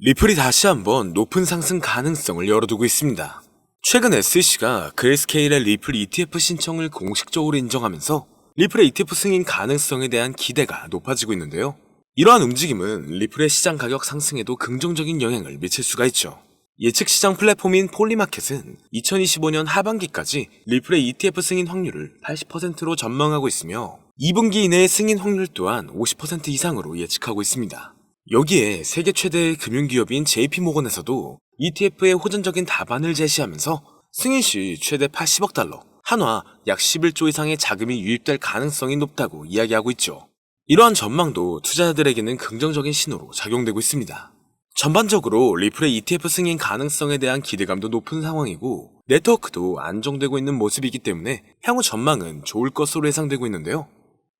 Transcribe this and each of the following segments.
리플이 다시 한번 높은 상승 가능성을 열어두고 있습니다. 최근 SEC가 그레이스케일의 리플 ETF 신청을 공식적으로 인정하면서 리플의 ETF 승인 가능성에 대한 기대가 높아지고 있는데요. 이러한 움직임은 리플의 시장 가격 상승에도 긍정적인 영향을 미칠 수가 있죠. 예측 시장 플랫폼인 폴리마켓은 2025년 하반기까지 리플의 ETF 승인 확률을 80%로 전망하고 있으며 2분기 이내의 승인 확률 또한 50% 이상으로 예측하고 있습니다. 여기에 세계 최대의 금융기업인 JP모건에서도 ETF의 호전적인 답안을 제시하면서 승인 시 최대 80억 달러, 한화 약 11조 이상의 자금이 유입될 가능성이 높다고 이야기하고 있죠. 이러한 전망도 투자자들에게는 긍정적인 신호로 작용되고 있습니다. 전반적으로 리플의 ETF 승인 가능성에 대한 기대감도 높은 상황이고 네트워크도 안정되고 있는 모습이기 때문에 향후 전망은 좋을 것으로 예상되고 있는데요.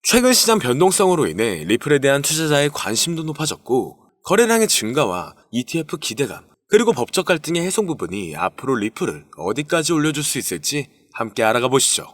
최근 시장 변동성으로 인해 리플에 대한 투자자의 관심도 높아졌고 거래량의 증가와 ETF 기대감 그리고 법적 갈등의 해소 부분이 앞으로 리플을 어디까지 올려줄 수 있을지 함께 알아가 보시죠.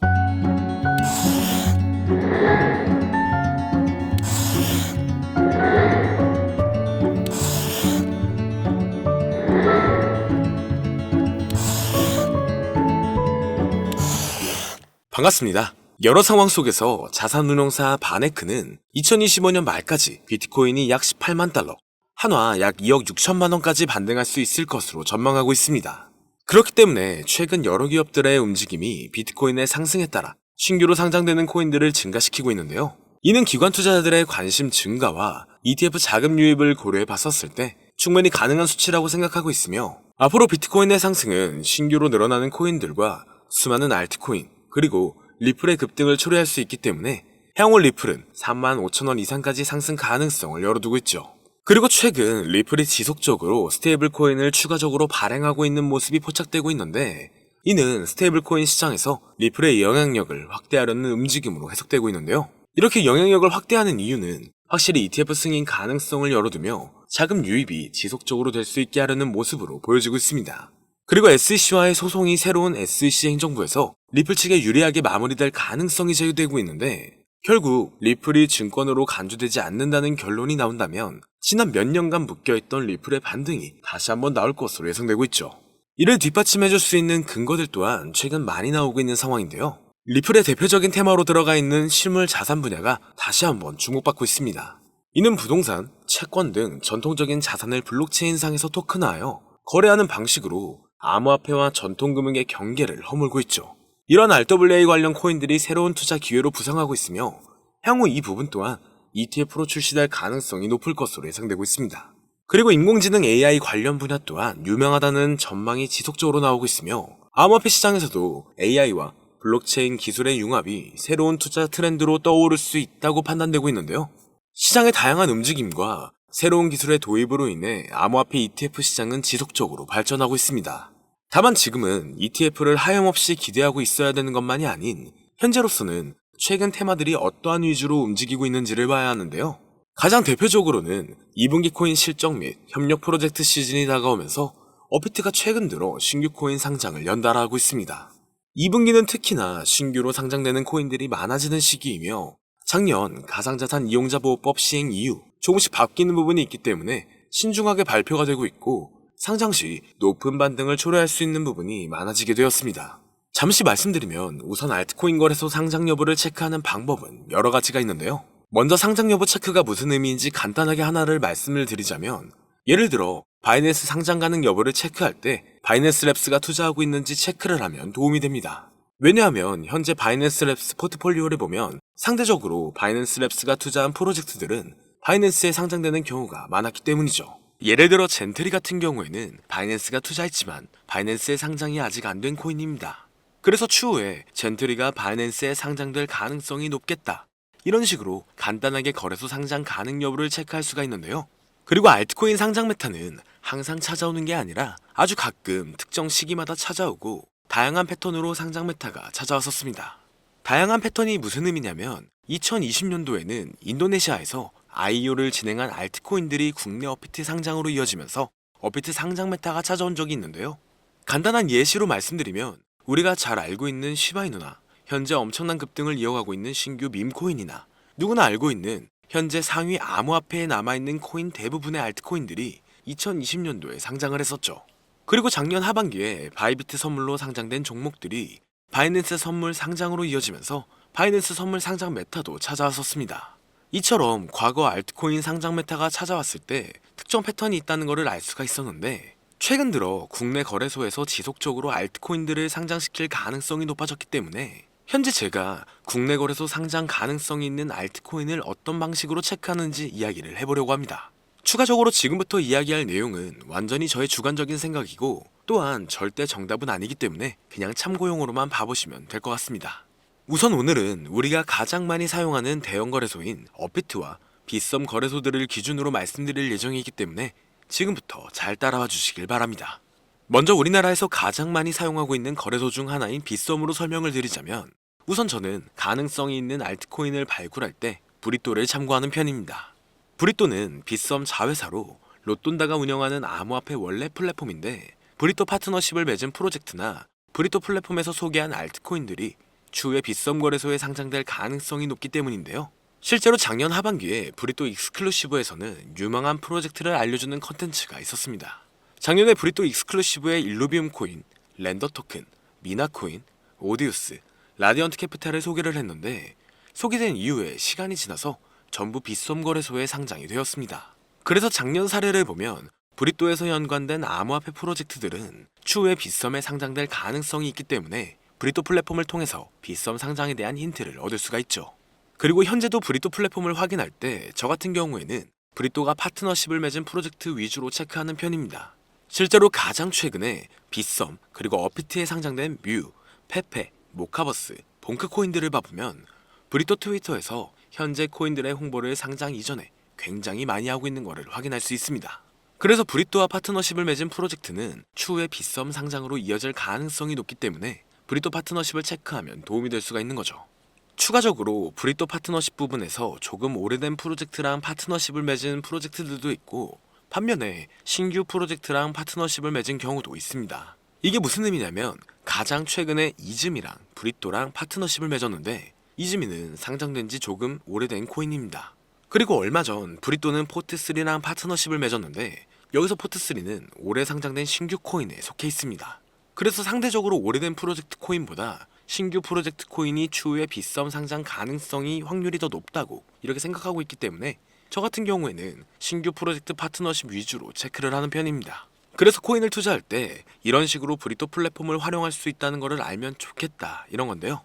반갑습니다. 여러 상황 속에서 자산운용사 바네크는 2025년 말까지 비트코인이 약 18만 달러, 한화 약 2억 6천만 원까지 반등할 수 있을 것으로 전망하고 있습니다. 그렇기 때문에 최근 여러 기업들의 움직임이 비트코인의 상승에 따라 신규로 상장되는 코인들을 증가시키고 있는데요. 이는 기관 투자자들의 관심 증가와 ETF 자금 유입을 고려해 봤었을 때 충분히 가능한 수치라고 생각하고 있으며 앞으로 비트코인의 상승은 신규로 늘어나는 코인들과 수많은 알트코인 그리고 리플의 급등을 초래할 수 있기 때문에 향후 리플은 3만 5천 원 이상까지 상승 가능성을 열어두고 있죠. 그리고 최근 리플이 지속적으로 스테이블 코인을 추가적으로 발행하고 있는 모습이 포착되고 있는데 이는 스테이블 코인 시장에서 리플의 영향력을 확대하려는 움직임으로 해석되고 있는데요. 이렇게 영향력을 확대하는 이유는 확실히 ETF 승인 가능성을 열어두며 자금 유입이 지속적으로 될 수 있게 하려는 모습으로 보여지고 있습니다. 그리고 SEC와의 소송이 새로운 SEC 행정부에서 리플 측에 유리하게 마무리될 가능성이 제기되고 있는데 결국 리플이 증권으로 간주되지 않는다는 결론이 나온다면 지난 몇 년간 묶여있던 리플의 반등이 다시 한번 나올 것으로 예상되고 있죠. 이를 뒷받침해줄 수 있는 근거들 또한 최근 많이 나오고 있는 상황인데요. 리플의 대표적인 테마로 들어가 있는 실물 자산 분야가 다시 한번 주목받고 있습니다. 이는 부동산, 채권 등 전통적인 자산을 블록체인상에서 토큰화하여 거래하는 방식으로 암호화폐와 전통금융의 경계를 허물고 있죠. 이런 RWA 관련 코인들이 새로운 투자 기회로 부상하고 있으며 향후 이 부분 또한 ETF로 출시될 가능성이 높을 것으로 예상되고 있습니다. 그리고 인공지능 AI 관련 분야 또한 유명하다는 전망이 지속적으로 나오고 있으며 암호화폐 시장에서도 AI와 블록체인 기술의 융합이 새로운 투자 트렌드로 떠오를 수 있다고 판단되고 있는데요. 시장의 다양한 움직임과 새로운 기술의 도입으로 인해 암호화폐 ETF 시장은 지속적으로 발전하고 있습니다. 다만 지금은 ETF를 하염없이 기대하고 있어야 되는 것만이 아닌 현재로서는 최근 테마들이 어떠한 위주로 움직이고 있는지를 봐야 하는데요. 가장 대표적으로는 2분기 코인 실적 및 협력 프로젝트 시즌이 다가오면서 업비트가 최근 들어 신규 코인 상장을 연달아 하고 있습니다. 2분기는 특히나 신규로 상장되는 코인들이 많아지는 시기이며 작년 가상자산 이용자 보호법 시행 이후 조금씩 바뀌는 부분이 있기 때문에 신중하게 발표가 되고 있고 상장 시 높은 반등을 초래할 수 있는 부분이 많아지게 되었습니다. 잠시 말씀드리면 우선 알트코인 거래소 상장 여부를 체크하는 방법은 여러 가지가 있는데요. 먼저 상장 여부 체크가 무슨 의미인지 간단하게 하나를 말씀을 드리자면 예를 들어 바이낸스 상장 가능 여부를 체크할 때 바이낸스 랩스가 투자하고 있는지 체크를 하면 도움이 됩니다. 왜냐하면 현재 바이낸스 랩스 포트폴리오를 보면 상대적으로 바이낸스 랩스가 투자한 프로젝트들은 바이낸스에 상장되는 경우가 많았기 때문이죠. 예를 들어 젠트리 같은 경우에는 바이낸스가 투자했지만 바이낸스에 상장이 아직 안 된 코인입니다. 그래서 추후에 젠트리가 바이낸스에 상장될 가능성이 높겠다. 이런 식으로 간단하게 거래소 상장 가능 여부를 체크할 수가 있는데요. 그리고 알트코인 상장 메타는 항상 찾아오는 게 아니라 아주 가끔 특정 시기마다 찾아오고 다양한 패턴으로 상장 메타가 찾아왔었습니다. 다양한 패턴이 무슨 의미냐면 2020년도에는 인도네시아에서 IEO를 진행한 알트코인들이 국내 업비트 상장으로 이어지면서 업비트 상장 메타가 찾아온 적이 있는데요. 간단한 예시로 말씀드리면 우리가 잘 알고 있는 시바이누나 현재 엄청난 급등을 이어가고 있는 신규 밈코인이나 누구나 알고 있는 현재 상위 암호화폐에 남아있는 코인 대부분의 알트코인들이 2020년도에 상장을 했었죠. 그리고 작년 하반기에 바이비트 선물로 상장된 종목들이 바이낸스 선물 상장으로 이어지면서 바이낸스 선물 상장 메타도 찾아왔었습니다. 이처럼 과거 알트코인 상장 메타가 찾아왔을 때 특정 패턴이 있다는 것을 알 수가 있었는데, 최근 들어 국내 거래소에서 지속적으로 알트코인들을 상장시킬 가능성이 높아졌기 때문에 현재 제가 국내 거래소 상장 가능성이 있는 알트코인을 어떤 방식으로 체크하는지 이야기를 해보려고 합니다. 추가적으로 지금부터 이야기할 내용은 완전히 저의 주관적인 생각이고, 또한 절대 정답은 아니기 때문에 그냥 참고용으로만 봐보시면 될 것 같습니다. 우선 오늘은 우리가 가장 많이 사용하는 대형 거래소인 업비트와 빗썸 거래소들을 기준으로 말씀드릴 예정이기 때문에 지금부터 잘 따라와 주시길 바랍니다. 먼저 우리나라에서 가장 많이 사용하고 있는 거래소 중 하나인 빗썸으로 설명을 드리자면, 우선 저는 가능성이 있는 알트코인을 발굴할 때 브리또를 참고하는 편입니다. 브리또는 빗썸 자회사로 로돈다가 운영하는 암호화폐 원래 플랫폼인데, 브리또 파트너십을 맺은 프로젝트나 브리또 플랫폼에서 소개한 알트코인들이 추후에 빗썸 거래소에 상장될 가능성이 높기 때문인데요. 실제로 작년 하반기에 브리또 익스클루시브에서는 유망한 프로젝트를 알려주는 컨텐츠가 있었습니다. 작년에 브리또 익스클루시브의 일루비움 코인, 렌더 토큰, 미나 코인, 오디우스, 라디언트 캐피탈을 소개를 했는데, 소개된 이후에 시간이 지나서 전부 빗썸 거래소에 상장이 되었습니다. 그래서 작년 사례를 보면 브리또에서 연관된 암호화폐 프로젝트들은 추후에 빗썸에 상장될 가능성이 있기 때문에 브리또 플랫폼을 통해서 빗썸 상장에 대한 힌트를 얻을 수가 있죠. 그리고 현재도 브리또 플랫폼을 확인할 때 저 같은 경우에는 브리또가 파트너십을 맺은 프로젝트 위주로 체크하는 편입니다. 실제로 가장 최근에 빗썸 그리고 업비트에 상장된 뮤, 페페, 모카버스, 봉크 코인들을 봐보면 브리또 트위터에서 현재 코인들의 홍보를 상장 이전에 굉장히 많이 하고 있는 것을 확인할 수 있습니다. 그래서 브리또와 파트너십을 맺은 프로젝트는 추후에 빗썸 상장으로 이어질 가능성이 높기 때문에 브리또 파트너십을 체크하면 도움이 될 수가 있는 거죠. 추가적으로 브리또 파트너십 부분에서 조금 오래된 프로젝트랑 파트너십을 맺은 프로젝트들도 있고, 반면에 신규 프로젝트랑 파트너십을 맺은 경우도 있습니다. 이게 무슨 의미냐면, 가장 최근에 이즈미랑 브리또랑 파트너십을 맺었는데, 이즈미는 상장된 지 조금 오래된 코인입니다. 그리고 얼마 전 브리또는 포트3랑 파트너십을 맺었는데, 여기서 포트3는 올해 상장된 신규 코인에 속해 있습니다. 그래서 상대적으로 오래된 프로젝트 코인보다 신규 프로젝트 코인이 추후에 빗썸 상장 가능성이 확률이 더 높다고 이렇게 생각하고 있기 때문에 저 같은 경우에는 신규 프로젝트 파트너십 위주로 체크를 하는 편입니다. 그래서 코인을 투자할 때 이런 식으로 브리또 플랫폼을 활용할 수 있다는 것을 알면 좋겠다, 이런 건데요.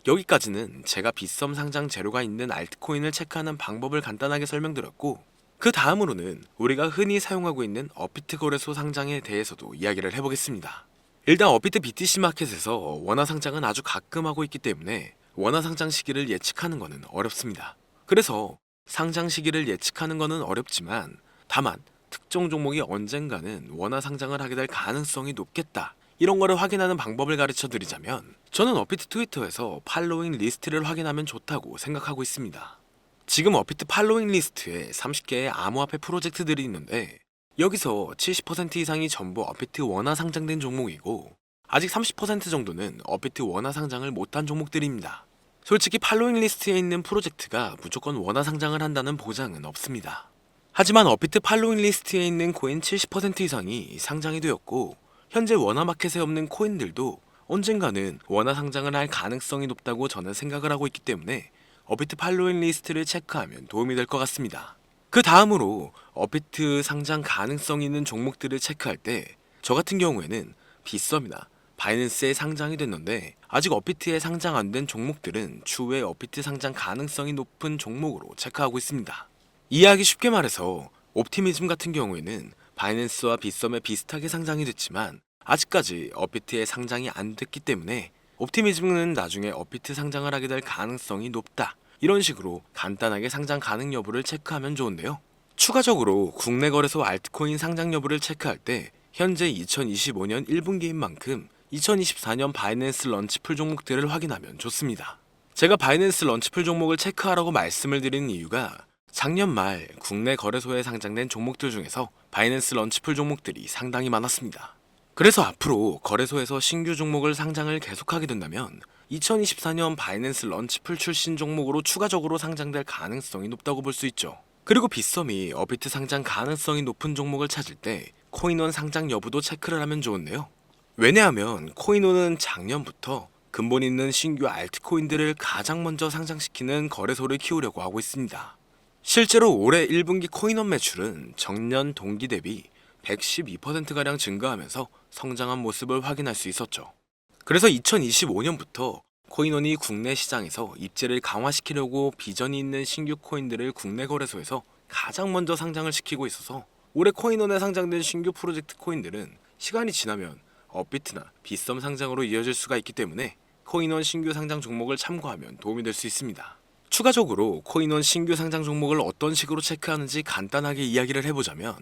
여기까지는 제가 빗썸 상장 재료가 있는 알트코인을 체크하는 방법을 간단하게 설명드렸고, 그 다음으로는 우리가 흔히 사용하고 있는 업비트 거래소 상장에 대해서도 이야기를 해보겠습니다. 일단 업비트 BTC 마켓에서 원화 상장은 아주 가끔 하고 있기 때문에 원화 상장 시기를 예측하는 것은 어렵습니다. 그래서 상장 시기를 예측하는 것은 어렵지만, 다만 특정 종목이 언젠가는 원화 상장을 하게 될 가능성이 높겠다, 이런 거를 확인하는 방법을 가르쳐 드리자면, 저는 업비트 트위터에서 팔로잉 리스트를 확인하면 좋다고 생각하고 있습니다. 지금 업비트 팔로잉 리스트에 30개의 암호화폐 프로젝트들이 있는데, 여기서 70% 이상이 전부 업비트 원화 상장된 종목이고, 아직 30% 정도는 업비트 원화 상장을 못한 종목들입니다. 솔직히 팔로잉 리스트에 있는 프로젝트가 무조건 원화 상장을 한다는 보장은 없습니다. 하지만 업비트 팔로잉 리스트에 있는 코인 70% 이상이 상장이 되었고, 현재 원화 마켓에 없는 코인들도 언젠가는 원화 상장을 할 가능성이 높다고 저는 생각을 하고 있기 때문에 업비트 팔로잉 리스트를 체크하면 도움이 될 것 같습니다. 그 다음으로 업비트 상장 가능성이 있는 종목들을 체크할 때 저 같은 경우에는 빗썸이나 바이낸스에 상장이 됐는데 아직 업비트에 상장 안 된 종목들은 추후에 업비트 상장 가능성이 높은 종목으로 체크하고 있습니다. 이해하기 쉽게 말해서 옵티미즘 같은 경우에는 바이낸스와 빗썸에 비슷하게 상장이 됐지만 아직까지 업비트에 상장이 안 됐기 때문에 옵티미즘은 나중에 업비트 상장을 하게 될 가능성이 높다, 이런 식으로 간단하게 상장 가능 여부를 체크하면 좋은데요. 추가적으로 국내 거래소 알트코인 상장 여부를 체크할 때 현재 2025년 1분기인 만큼 2024년 바이낸스 런치풀 종목들을 확인하면 좋습니다. 제가 바이낸스 런치풀 종목을 체크하라고 말씀을 드리는 이유가, 작년 말 국내 거래소에 상장된 종목들 중에서 바이낸스 런치풀 종목들이 상당히 많았습니다. 그래서 앞으로 거래소에서 신규 종목을 상장을 계속하게 된다면 2024년 바이낸스 런치풀 출신 종목으로 추가적으로 상장될 가능성이 높다고 볼 수 있죠. 그리고 빗썸이 업비트 상장 가능성이 높은 종목을 찾을 때 코인원 상장 여부도 체크를 하면 좋은데요. 왜냐하면 코인원은 작년부터 근본 있는 신규 알트코인들을 가장 먼저 상장시키는 거래소를 키우려고 하고 있습니다. 실제로 올해 1분기 코인원 매출은 전년 동기 대비 112%가량 증가하면서 성장한 모습을 확인할 수 있었죠. 그래서 2025년부터 코인원이 국내 시장에서 입지를 강화시키려고 비전이 있는 신규 코인들을 국내 거래소에서 가장 먼저 상장을 시키고 있어서 올해 코인원에 상장된 신규 프로젝트 코인들은 시간이 지나면 업비트나 빗썸 상장으로 이어질 수가 있기 때문에 코인원 신규 상장 종목을 참고하면 도움이 될 수 있습니다. 추가적으로 코인원 신규 상장 종목을 어떤 식으로 체크하는지 간단하게 이야기를 해보자면,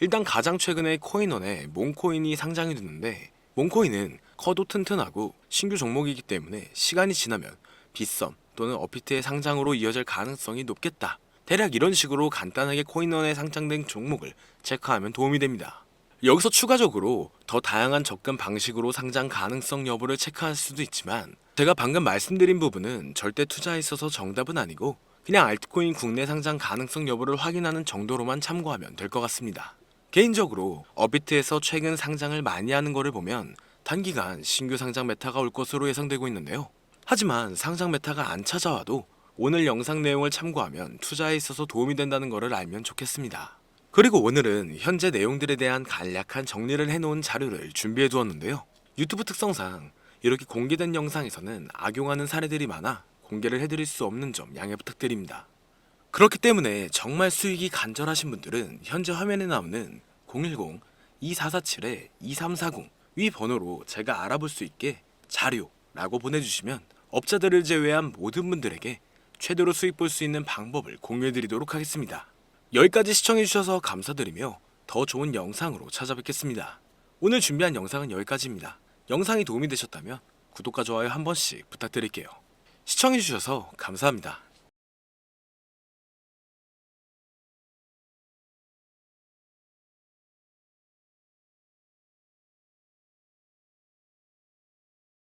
일단 가장 최근에 코인원에 몽코인이 상장이 됐는데, 몽코인은 커도 튼튼하고 신규 종목이기 때문에 시간이 지나면 빗썸 또는 업비트의 상장으로 이어질 가능성이 높겠다. 대략 이런 식으로 간단하게 코인원에 상장된 종목을 체크하면 도움이 됩니다. 여기서 추가적으로 더 다양한 접근 방식으로 상장 가능성 여부를 체크할 수도 있지만, 제가 방금 말씀드린 부분은 절대 투자에 있어서 정답은 아니고 그냥 알트코인 국내 상장 가능성 여부를 확인하는 정도로만 참고하면 될 것 같습니다. 개인적으로 업비트에서 최근 상장을 많이 하는 거를 보면 단기간 신규 상장 메타가 올 것으로 예상되고 있는데요. 하지만 상장 메타가 안 찾아와도 오늘 영상 내용을 참고하면 투자에 있어서 도움이 된다는 것을 알면 좋겠습니다. 그리고 오늘은 현재 내용들에 대한 간략한 정리를 해놓은 자료를 준비해 두었는데요. 유튜브 특성상 이렇게 공개된 영상에서는 악용하는 사례들이 많아 공개를 해드릴 수 없는 점 양해 부탁드립니다. 그렇기 때문에 정말 수익이 간절하신 분들은 현재 화면에 나오는 010-2447-2340 위 번호로 제가 알아볼 수 있게 자료라고 보내주시면 업자들을 제외한 모든 분들에게 최대로 수익 볼 수 있는 방법을 공유해드리도록 하겠습니다. 여기까지 시청해주셔서 감사드리며 더 좋은 영상으로 찾아뵙겠습니다. 오늘 준비한 영상은 여기까지입니다. 영상이 도움이 되셨다면 구독과 좋아요 한 번씩 부탁드릴게요. 시청해주셔서 감사합니다.